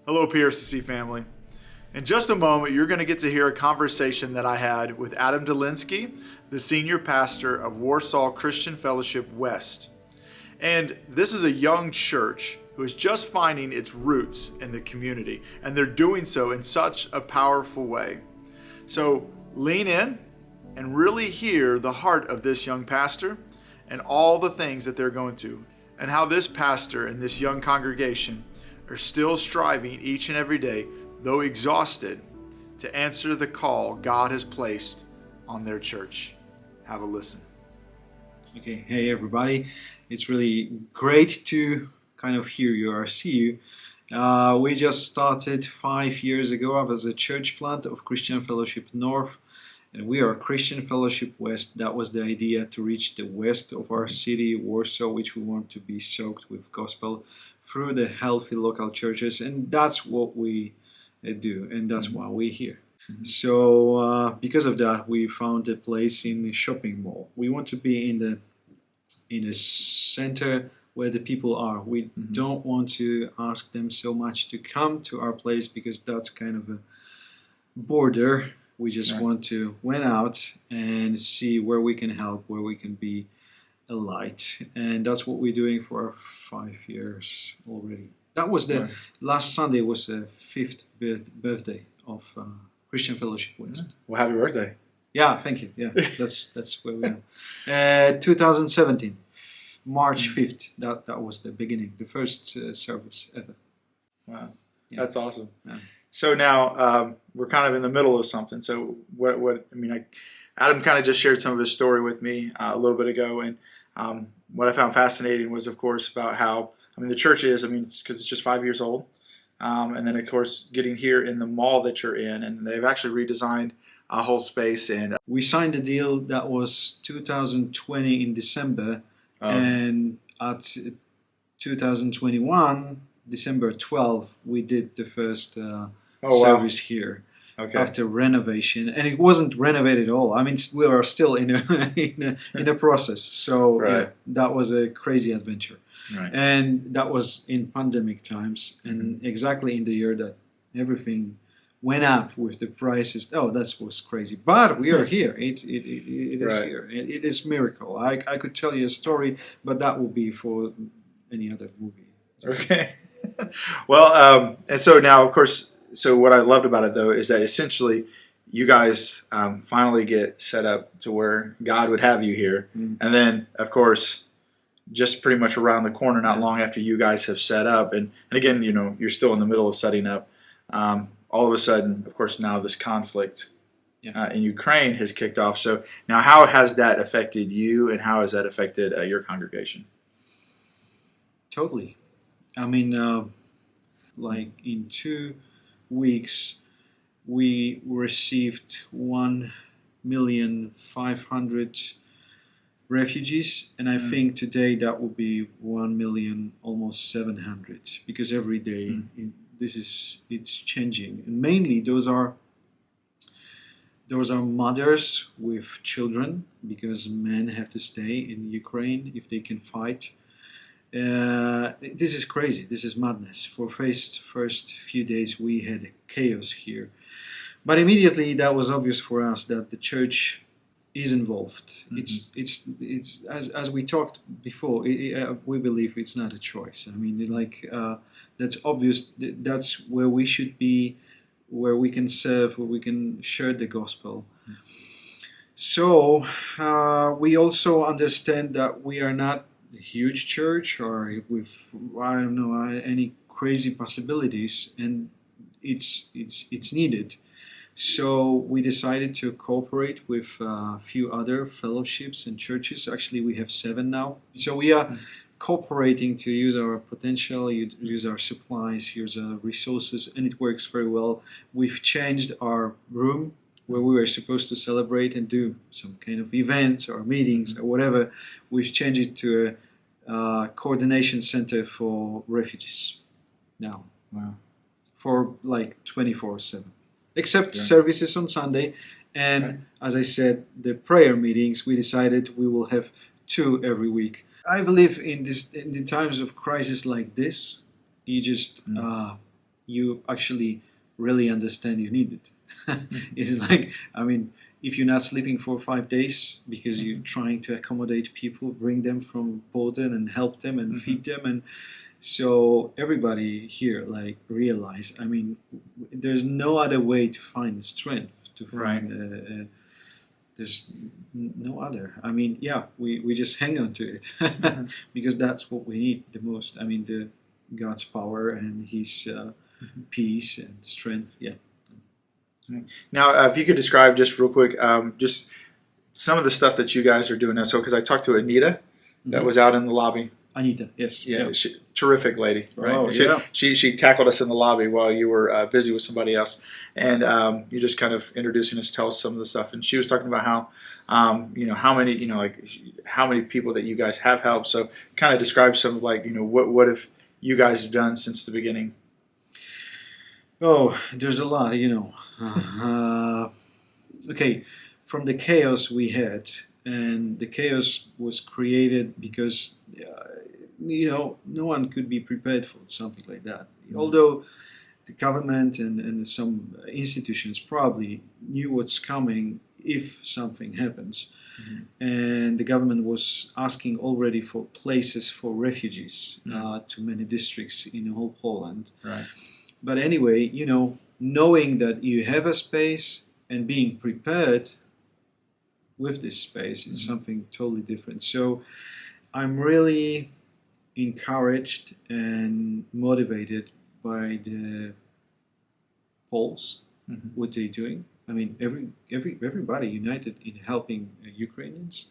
Hello, PRCC family. In just a moment, you're going to get to hear a conversation that I had with Adam Dulinski, the senior pastor of Warsaw Christian Fellowship West. And this is a young church who is just finding its roots in the community, and they're doing so in such a powerful way. So lean in and really hear the heart of this young pastor and all the things that they're going through, and how this pastor and this young congregation are still striving each and every day, though exhausted, to answer the call God has placed on their church. Have a listen. Okay, hey everybody. It's really great to kind of hear you or see you. We just started 5 years ago as a church plant of Christian Fellowship North, and we are Christian Fellowship West. That was the idea, to reach the west of our city, Warsaw, which we want to be soaked with gospel through the healthy local churches, and that's what we do, and that's why we're here. So because of that, we found a place in the shopping mall. We want to be in the center where the people are. We don't want to ask them so much to come to our place, because that's kind of a border. We just want to went out and see where we can help, where we can be a light, and that's what we're doing for 5 years already. That was last Sunday was the 5th birthday of Christian Fellowship West. Well, happy birthday. Yeah, thank you. Yeah, that's where we are. 2017, March 5th. That was the beginning, the first service ever. Wow, Yeah. That's awesome. Yeah. So now we're kind of in the middle of something. So Adam kind of just shared some of his story with me a little bit ago, and what I found fascinating was, of course, about how the church is. Because it's just 5 years old, and then of course getting here in the mall that you're in, and they've actually redesigned a whole space. And we signed a deal that was 2020 in December, and at 2021 December 12th we did the first service here. Okay. After renovation, and it wasn't renovated at all. We are still in a process. So yeah, that was a crazy adventure, and that was in pandemic times, and exactly in the year that everything went up with the prices. Oh, that was crazy. But we are here. It is here. It is miracle. I could tell you a story, but that will be for any other movie. Okay. Well, and so now, of course. So what I loved about it, though, is that essentially you guys finally get set up to where God would have you here. And then, of course, just pretty much around the corner, not long after you guys have set up, and again, you're still in the middle of setting up, all of a sudden, of course, now this conflict in Ukraine has kicked off. So now how has that affected you, and how has that affected your congregation? Totally. Like in 2 weeks, we received 1,500,000 refugees, and I think today that will be 1,000,000, almost 700, because every day it's changing, and mainly those are mothers with children, because men have to stay in Ukraine if they can fight. This is crazy. This is madness. For first few days we had chaos here, but immediately that was obvious for us that the church is involved. It's as we talked before. We believe it's not a choice. That's obvious. That's where we should be, where we can serve, where we can share the gospel. So we also understand that we are not a huge church or with any crazy possibilities, and it's needed. So we decided to cooperate with a few other fellowships and churches. Actually, we have 7 now. So we are cooperating to use our potential, use our supplies, use our resources, and it works very well. We've changed our room where we were supposed to celebrate and do some kind of events or meetings or whatever. We've changed it to a coordination center for refugees now. Wow. For like 24/7. Except services on Sunday, and as I said, the prayer meetings, we decided we will have 2 every week. I believe in the times of crisis like this, you just you actually really understand you need it. It's like, I mean, if you're not sleeping for 5 days because you're trying to accommodate people, bring them from border and help them and feed them, and so everybody here like realize, I mean, there's no other way to find strength, to Right. find there's no other. I mean, yeah, we just hang on to it because that's what we need the most. I mean, the God's power and His peace and strength. Yeah. Now, if you could describe just real quick, just some of the stuff that you guys are doing now. So, because I talked to Anita, that was out in the lobby. Anita, yes. Yeah, terrific lady, right? Oh, yeah. She tackled us in the lobby while you were busy with somebody else, and you just kind of introducing us, tell us some of the stuff. And she was talking about how, how many, like how many people that you guys have helped. So, kind of describe some of like, what have you guys done since the beginning? Oh, there's a lot, okay, from the chaos we had, and the chaos was created because, no one could be prepared for something like that. Although the government and some institutions probably knew what's coming if something happens. And the government was asking already for places for refugees to many districts in whole Poland. Right. But anyway, knowing that you have a space and being prepared with this space is something totally different. So I'm really encouraged and motivated by the Poles, what they're doing. I mean, everybody united in helping Ukrainians.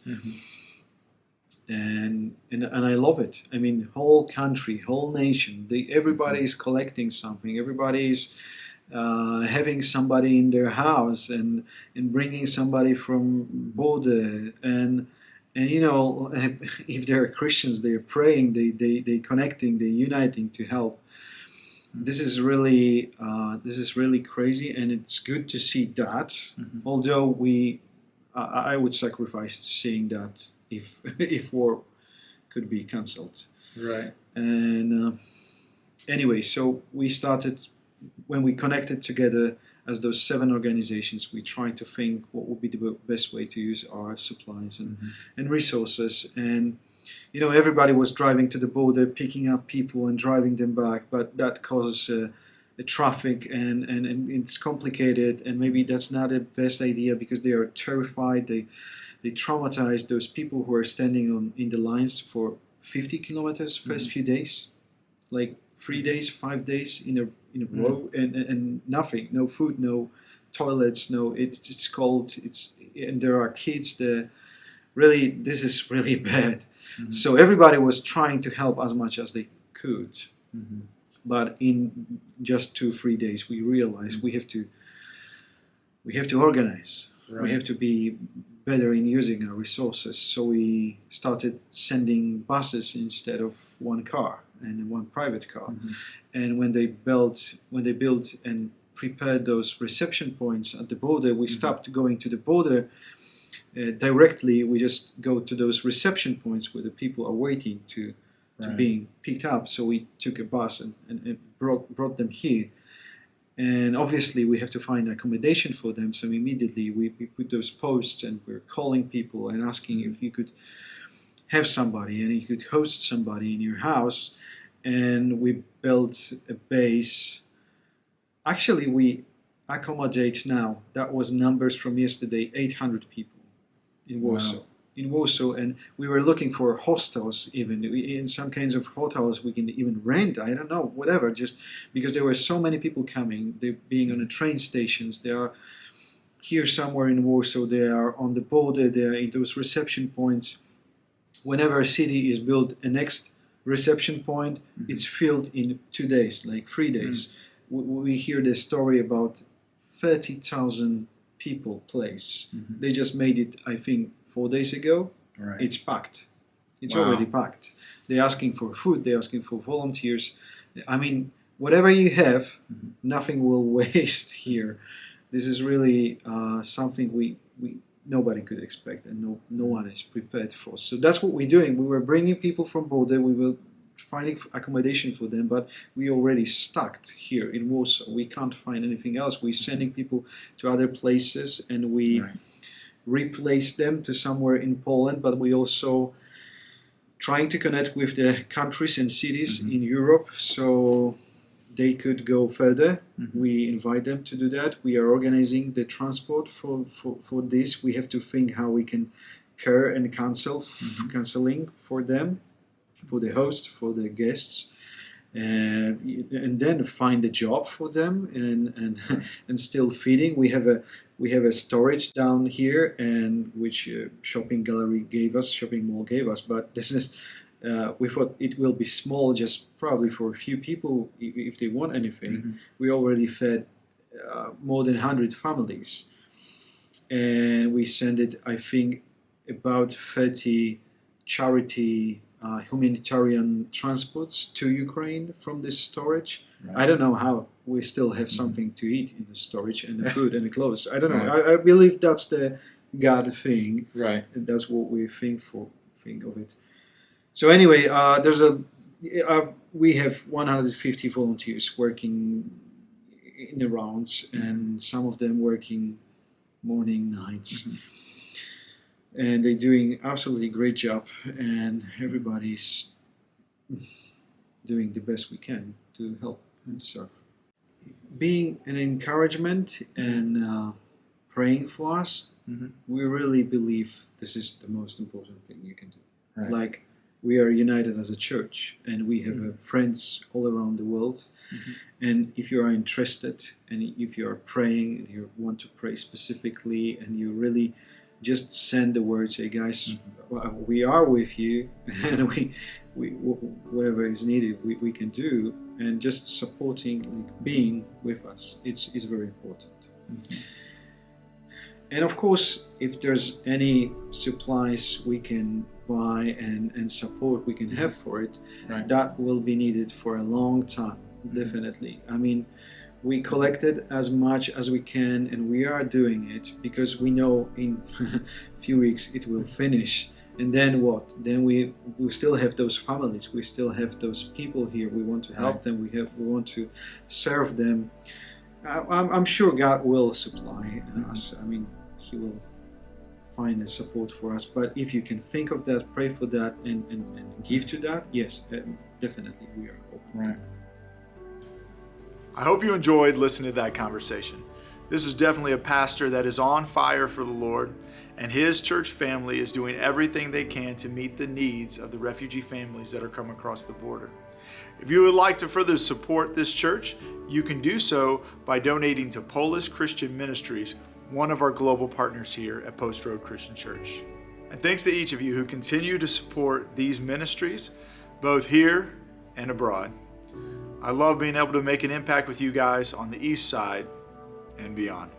And I love it. I mean, whole country, whole nation, everybody is collecting something. Everybody is having somebody in their house and bringing somebody from border. And if they're Christians, they're praying, they connecting, they're uniting to help. This is really crazy, and it's good to see that. Although I would sacrifice to seeing that if war could be cancelled. Right. And anyway, so we started, when we connected together as those 7 organizations, we tried to think what would be the best way to use our supplies and resources. And everybody was driving to the border, picking up people and driving them back, but that causes a traffic and it's complicated, and maybe that's not the best idea because they are terrified. They traumatize those people who are standing in the lines for 50 kilometers first few days, like 3 days, 5 days in a row, and nothing, no food, no toilets, no. It's cold. And there are kids there. Really, this is really bad. So everybody was trying to help as much as they could, but in just 2-3 days, we realized we have to organize. Right. We have to be better in using our resources. So we started sending buses instead of one car and one private car. And when they built and prepared those reception points at the border, we stopped going to the border directly. We just go to those reception points where the people are waiting to being picked up. So we took a bus and brought them here. And obviously we have to find accommodation for them. So immediately we put those posts and we're calling people and asking if you could have somebody and you could host somebody in your house. And we built a base. Actually, we accommodate now, that was numbers from yesterday, 800 people in Warsaw. Wow. In Warsaw, and we were looking for hostels even. In some kinds of hotels we can even rent, I don't know, whatever, just because there were so many people coming. They're being on the train stations, they are here somewhere in Warsaw, they are on the border, they are in those reception points. Whenever a city is built, a next reception point, it's filled in 2 days, like 3 days. We hear the story about 30,000 people place. They just made it, I think, 4 days ago. Right. It's packed. It's already packed. They're asking for food. They're asking for volunteers. I mean, whatever you have, nothing will waste here. This is really something we nobody could expect, and no one is prepared for. So that's what we're doing. We were bringing people from border. We were finding accommodation for them, but we already stuck here in Warsaw. We can't find anything else. We're sending people to other places, and we replace them to somewhere in Poland, but we also trying to connect with the countries and cities in Europe so they could go further. We invite them to do that. We are organizing the transport for this. We have to think how we can care and counseling for them, for the host, for the guests, and then find a job for them and still feeding. We have a storage down here, and which shopping mall gave us. But this is we thought it will be small, just probably for a few people if they want anything. We already fed more than 100 families, and we sent it, I think, about 30 charity humanitarian transports to Ukraine from this storage. I don't know how. We still have something to eat in the storage, and the food and the clothes. I don't know. I believe that's the God thing. Right. And that's what we think of it. So anyway, we have 150 volunteers working in the rounds, and some of them working morning, nights. And they're doing absolutely great job, and everybody's doing the best we can to help and to serve. Being an encouragement and praying for us, we really believe this is the most important thing you can do. Right. Like, we are united as a church, and we have friends all around the world. And if you are interested, and if you are praying, and you want to pray specifically, and you really just send the word, say, guys, we are with you, and we whatever is needed, we can do, and just supporting, like, being with us, it's very important. And of course, if there's any supplies we can buy and support we can have for it, that will be needed for a long time, definitely. I mean, we collected as much as we can, and we are doing it because we know in a few weeks it will finish. And then what? Then we still have those families. We still have those people here. We want to help them. We want to serve them. I'm sure God will supply us. I mean, He will find a support for us. But if you can think of that, pray for that, and give to that, yes, definitely we are open. I hope you enjoyed listening to that conversation. This is definitely a pastor that is on fire for the Lord, and his church family is doing everything they can to meet the needs of the refugee families that are coming across the border. If you would like to further support this church, you can do so by donating to Warsaw Christian Ministries, one of our global partners here at Post Road Christian Church. And thanks to each of you who continue to support these ministries, both here and abroad. I love being able to make an impact with you guys on the East Side and beyond.